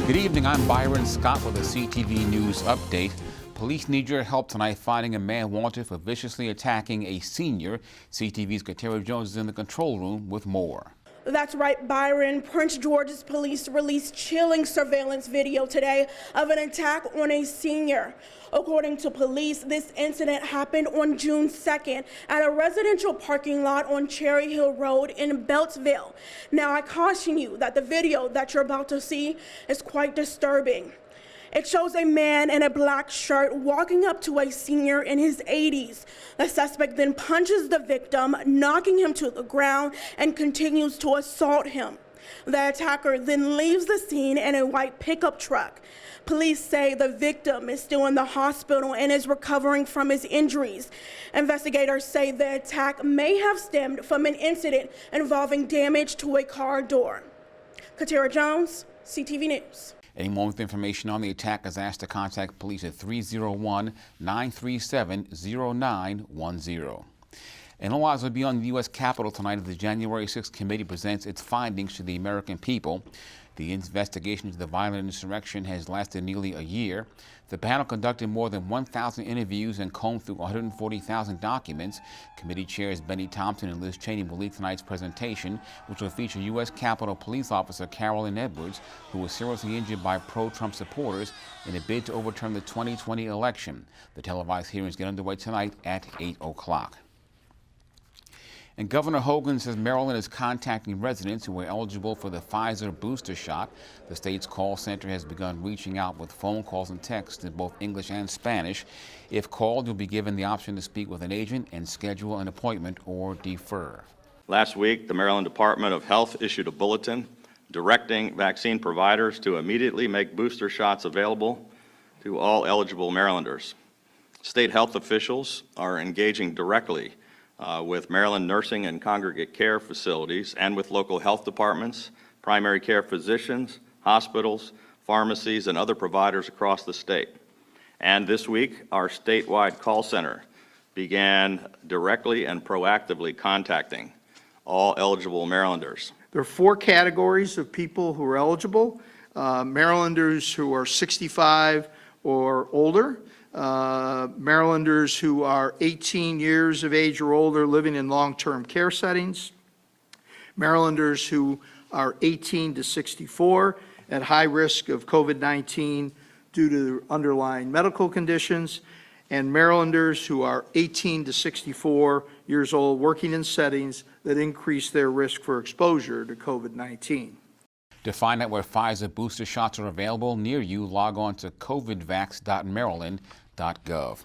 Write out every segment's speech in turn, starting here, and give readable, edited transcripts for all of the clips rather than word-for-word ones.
Good evening, I'm Byron Scott with a CTV News update. Police need your help tonight finding a man wanted for viciously attacking a senior. CTV's Katera Jones is in the control room with more. That's right, Byron. Prince George's police released chilling surveillance video today of an attack on a senior. According to police, this incident happened on June 2nd at a residential parking lot on Cherry Hill Road in Beltsville. Now, I caution you that the video that you're about to see is quite disturbing. It shows a man in a black shirt walking up to a senior in his 80s. The suspect then punches the victim, knocking him to the ground, and continues to assault him. The attacker then leaves the scene in a white pickup truck. Police say the victim is still in the hospital and is recovering from his injuries. Investigators say the attack may have stemmed from an incident involving damage to a car door. Katera Jones, CTV News. Anyone with information on the attack is asked to contact police at 301-937-0910. And all eyes will be on the U.S. Capitol tonight as the January 6th committee presents its findings to the American people. The investigation into the violent insurrection has lasted nearly a year. The panel conducted more than 1,000 interviews and combed through 140,000 documents. Committee chairs Benny Thompson and Liz Cheney will lead tonight's presentation, which will feature U.S. Capitol Police Officer Carolyn Edwards, who was seriously injured by pro-Trump supporters in a bid to overturn the 2020 election. The televised hearings get underway tonight at 8 o'clock. And Governor Hogan says Maryland is contacting residents who are eligible for the Pfizer booster shot. The state's call center has begun reaching out with phone calls and texts in both English and Spanish. If called, you'll be given the option to speak with an agent and schedule an appointment or defer. Last week, the Maryland Department of Health issued a bulletin directing vaccine providers to immediately make booster shots available to all eligible Marylanders. State health officials are engaging directly with Maryland nursing and congregate care facilities and with local health departments, primary care physicians, hospitals, pharmacies, and other providers across the state. And this week, our statewide call center began directly and proactively contacting all eligible Marylanders. There are 4 categories of people who are eligible. Marylanders who are 65 or older, Marylanders who are 18 years of age or older living in long-term care settings, Marylanders who are 18 to 64 at high risk of COVID-19 due to underlying medical conditions, and Marylanders who are 18 to 64 years old working in settings that increase their risk for exposure to COVID-19. To find out where Pfizer booster shots are available near you, log on to covidvax.maryland.gov.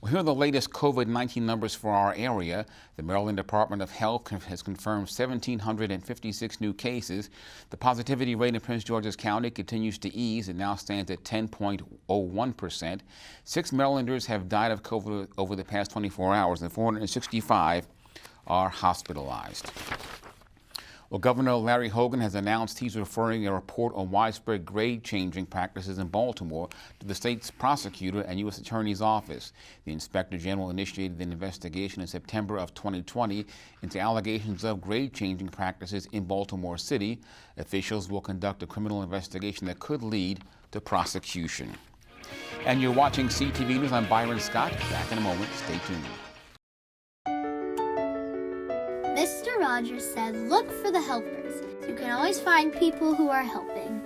Well, here are the latest COVID-19 numbers for our area. The Maryland Department of Health has confirmed 1,756 new cases. The positivity rate in Prince George's County continues to ease. It now stands at 10.01%. 6 Marylanders have died of COVID over the past 24 hours, and 465 are hospitalized. Well, Governor Larry Hogan has announced he's referring a report on widespread grade-changing practices in Baltimore to the state's prosecutor and U.S. Attorney's Office. The Inspector General initiated an investigation in September of 2020 into allegations of grade-changing practices in Baltimore City. Officials will conduct a criminal investigation that could lead to prosecution. And you're watching CTV News. I'm Byron Scott. Back in a moment. Stay tuned. Mr. Rogers said, look for the helpers. You can always find people who are helping.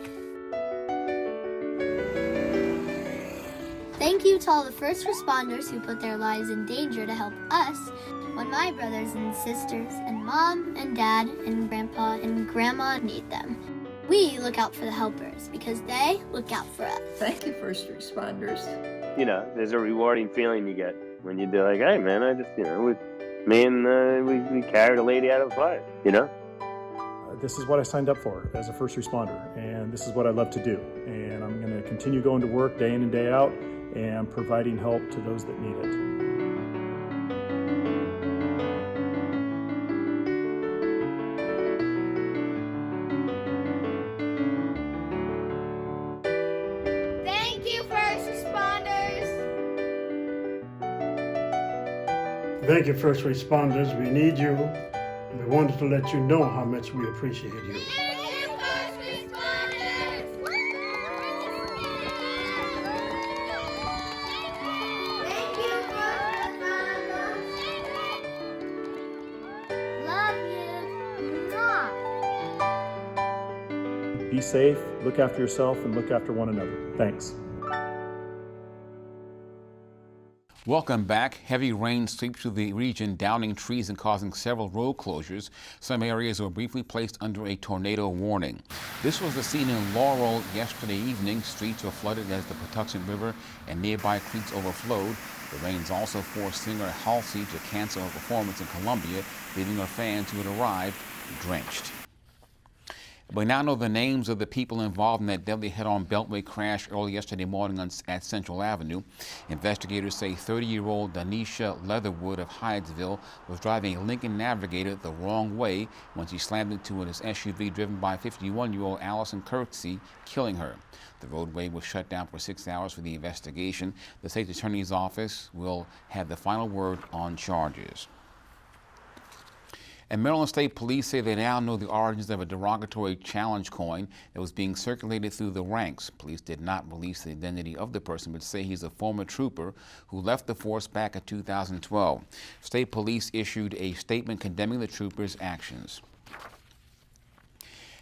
Thank you to all the first responders who put their lives in danger to help us when my brothers and sisters and mom and dad and grandpa and grandma need them. We look out for the helpers because they look out for us. Thank you, first responders. You know, there's a rewarding feeling you get when you do like, hey man, I just, we carried a lady out of a fire, This is what I signed up for as a first responder, and this is what I love to do. And I'm going to continue going to work day in and day out and providing help to those that need it. Thank you, first responders. We need you. We wanted to let you know how much we appreciate you. Thank you, first responders! Be safe, look after yourself, and look after one another. Thanks. Welcome back. Heavy rain sweeps through the region, downing trees and causing several road closures. Some areas were briefly placed under a tornado warning. This was the scene in Laurel yesterday evening. Streets were flooded as the Patuxent River and nearby creeks overflowed. The rains also forced singer Halsey to cancel her performance in Columbia, leaving her fans who had arrived drenched. We now know the names of the people involved in that deadly head-on beltway crash early yesterday morning at Central Avenue. Investigators say 30-year-old Danisha Leatherwood of Hyattsville was driving a Lincoln Navigator the wrong way when she slammed into an SUV driven by 51-year-old Allison Kirksey, killing her. The roadway was shut down for 6 hours for the investigation. The state attorney's office will have the final word on charges. And Maryland State Police say they now know the origins of a derogatory challenge coin that was being circulated through the ranks. Police did not release the identity of the person, but say he's a former trooper who left the force back in 2012. State Police issued a statement condemning the trooper's actions.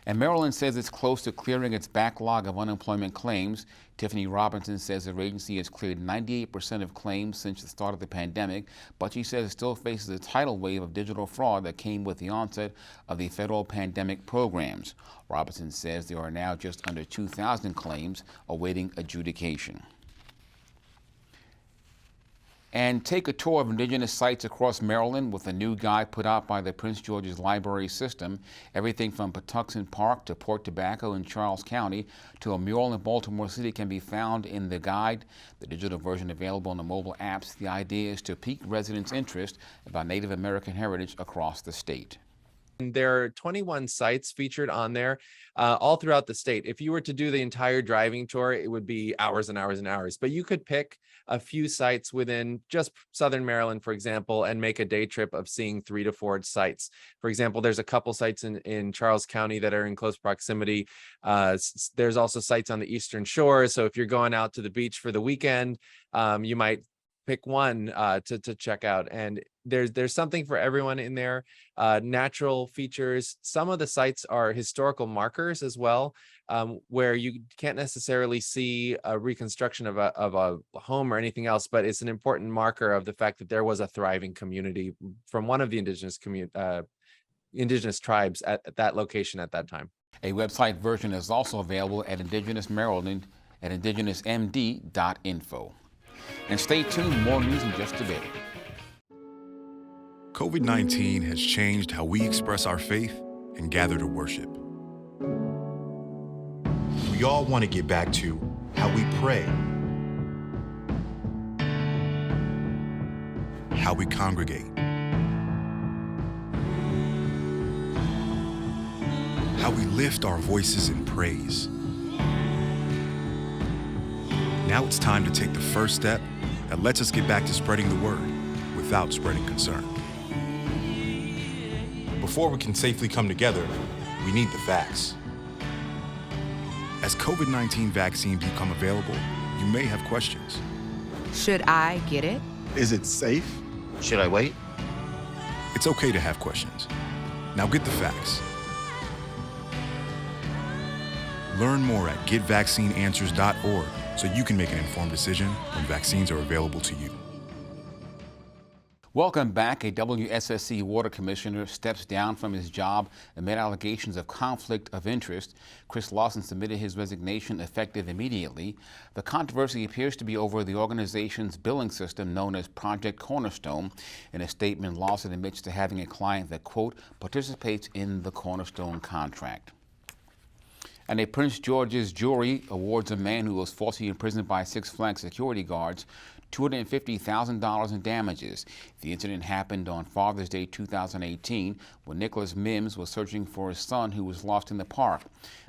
And Maryland says it's close to clearing its backlog of unemployment claims. Tiffany Robinson says her agency has cleared 98% of claims since the start of the pandemic, but she says it still faces a tidal wave of digital fraud that came with the onset of the federal pandemic programs. Robinson says there are now just under 2,000 claims awaiting adjudication. And take a tour of indigenous sites across Maryland with a new guide put out by the Prince George's Library System. Everything from Patuxent Park to Port Tobacco in Charles County to a mural in Baltimore City can be found in the guide. The digital version available on the mobile apps. The idea is to pique residents' interest about Native American heritage across the state. There are 21 sites featured on there, all throughout the state. If you were to do the entire driving tour, it would be hours and hours and hours. But you could pick a few sites within just Southern Maryland, for example, and make a day trip of seeing 3 to 4 sites. For example, there's a couple sites in Charles County that are in close proximity. There's also sites on the Eastern Shore. So if you're going out to the beach for the weekend, you might pick one to check out. And there's something for everyone in there. Natural features. Some of the sites are historical markers as well, where you can't necessarily see a reconstruction of a home or anything else, but it's an important marker of the fact that there was a thriving community from one of the indigenous tribes at that location at that time. A website version is also available at Indigenous Maryland at indigenousmd.info. And stay tuned, more news in just a bit. COVID-19 has changed how we express our faith and gather to worship. We all want to get back to how we pray, how we congregate, how we lift our voices in praise. Now it's time to take the first step that lets us get back to spreading the word without spreading concern. Before we can safely come together, we need the facts. As COVID-19 vaccines become available, you may have questions. Should I get it? Is it safe? Should I wait? It's okay to have questions. Now get the facts. Learn more at getvaccineanswers.org so you can make an informed decision when vaccines are available to you. Welcome back. A WSSC water commissioner steps down from his job amid allegations of conflict of interest. Chris Lawson submitted his resignation effective immediately. The controversy appears to be over the organization's billing system known as Project Cornerstone. In a statement, Lawson admits to having a client that, quote, participates in the Cornerstone contract. And a Prince George's jury awards a man who was falsely imprisoned by Six Flags security guards $250,000 in damages. The incident happened on Father's Day 2018 when Nicholas Mims was searching for his son who was lost in the park.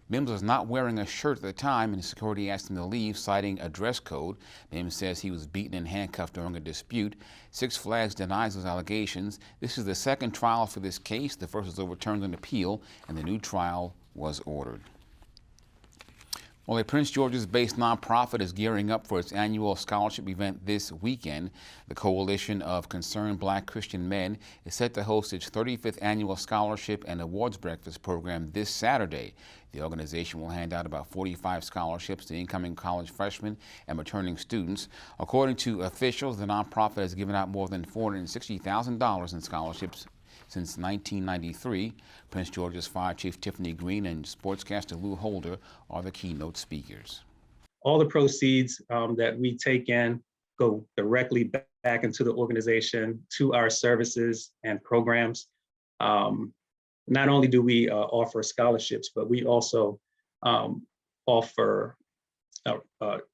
Mims was not wearing a shirt at the time and security asked him to leave, citing a dress code. Mims says he was beaten and handcuffed during a dispute. Six Flags denies those allegations. This is the second trial for this case. The first was overturned on appeal and the new trial was ordered. Well, a Prince George's-based nonprofit is gearing up for its annual scholarship event this weekend. The Coalition of Concerned Black Christian Men is set to host its 35th annual scholarship and awards breakfast program this Saturday. The organization will hand out about 45 scholarships to incoming college freshmen and returning students. According to officials, the nonprofit has given out more than $460,000 in scholarships since 1993. Prince George's Fire Chief Tiffany Green and sportscaster Lou Holder are the keynote speakers. All the proceeds that we take in go directly back into the organization, to our services and programs. Not only do we offer scholarships, but we also offer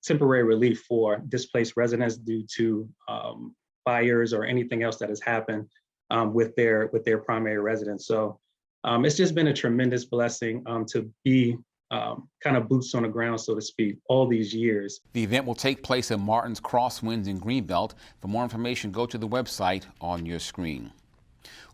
temporary relief for displaced residents due to fires or anything else that has happened with their primary residence. So it's just been a tremendous blessing to be kind of boots on the ground, so to speak, all these years. The event will take place at Martin's Crosswinds in Greenbelt. For more information, go to the website on your screen.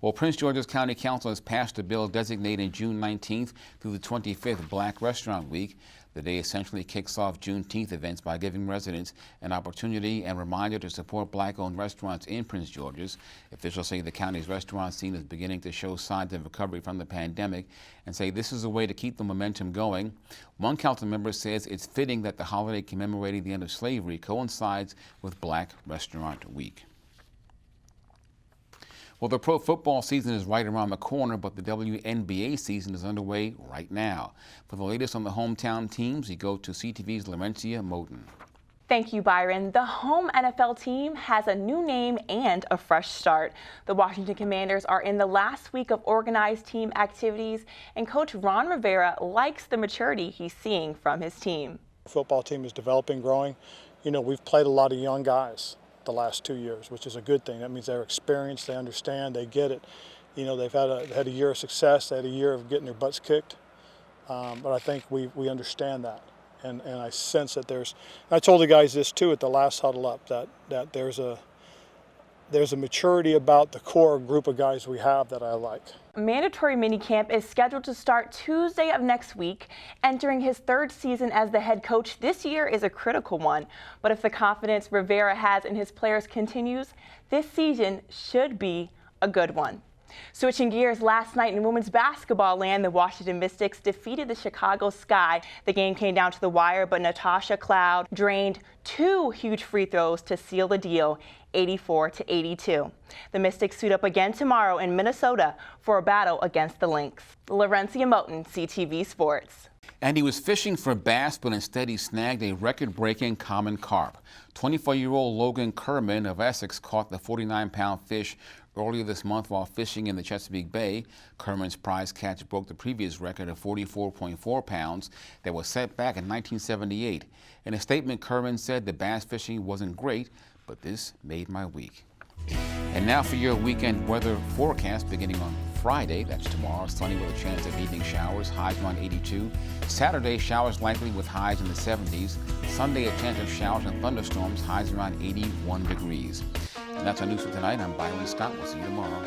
Well, Prince George's County Council has passed a bill designating June 19th through the 25th Black Restaurant Week. The day essentially kicks off Juneteenth events by giving residents an opportunity and reminder to support Black-owned restaurants in Prince George's. Officials say the county's restaurant scene is beginning to show signs of recovery from the pandemic and say this is a way to keep the momentum going. One council member says it's fitting that the holiday commemorating the end of slavery coincides with Black Restaurant Week. Well, the pro football season is right around the corner, but the WNBA season is underway right now. For the latest on the hometown teams, we go to CTV's Laurencia Moten. Thank you, Byron. The home NFL team has a new name and a fresh start. The Washington Commanders are in the last week of organized team activities, and Coach Ron Rivera likes the maturity he's seeing from his team. The football team is developing, growing. You know, we've played a lot of young guys the last 2 years, which is a good thing. That means they're experienced, they understand, they get it. You know, they've had a year of success, they had a year of getting their butts kicked, but I think we understand that. And I sense that I told the guys this too at the last huddle up, that there's a maturity about the core group of guys we have that I like. Mandatory minicamp is scheduled to start Tuesday of next week. Entering his third season as the head coach this year is a critical one. But if the confidence Rivera has in his players continues, this season should be a good one. Switching gears, last night in women's basketball land, the Washington Mystics defeated the Chicago Sky. The game came down to the wire, but Natasha Cloud drained 2 huge free throws to seal the deal, 84-82. The Mystics suit up again tomorrow in Minnesota for a battle against the Lynx. Laurencia Moten, CTV Sports. And he was fishing for bass, but instead he snagged a record-breaking common carp. 24-year-old Logan Kerman of Essex caught the 49-pound fish earlier this month while fishing in the Chesapeake Bay. Kerman's prize catch broke the previous record of 44.4 pounds that was set back in 1978. In a statement, Kerman said the bass fishing wasn't great, but this made my week. And now for your weekend weather forecast beginning on Friday, that's tomorrow, sunny with a chance of evening showers, highs around 82. Saturday, showers likely with highs in the 70s. Sunday, a chance of showers and thunderstorms, highs around 81 degrees. And that's our news for tonight. I'm Byron Scott. We'll see you tomorrow.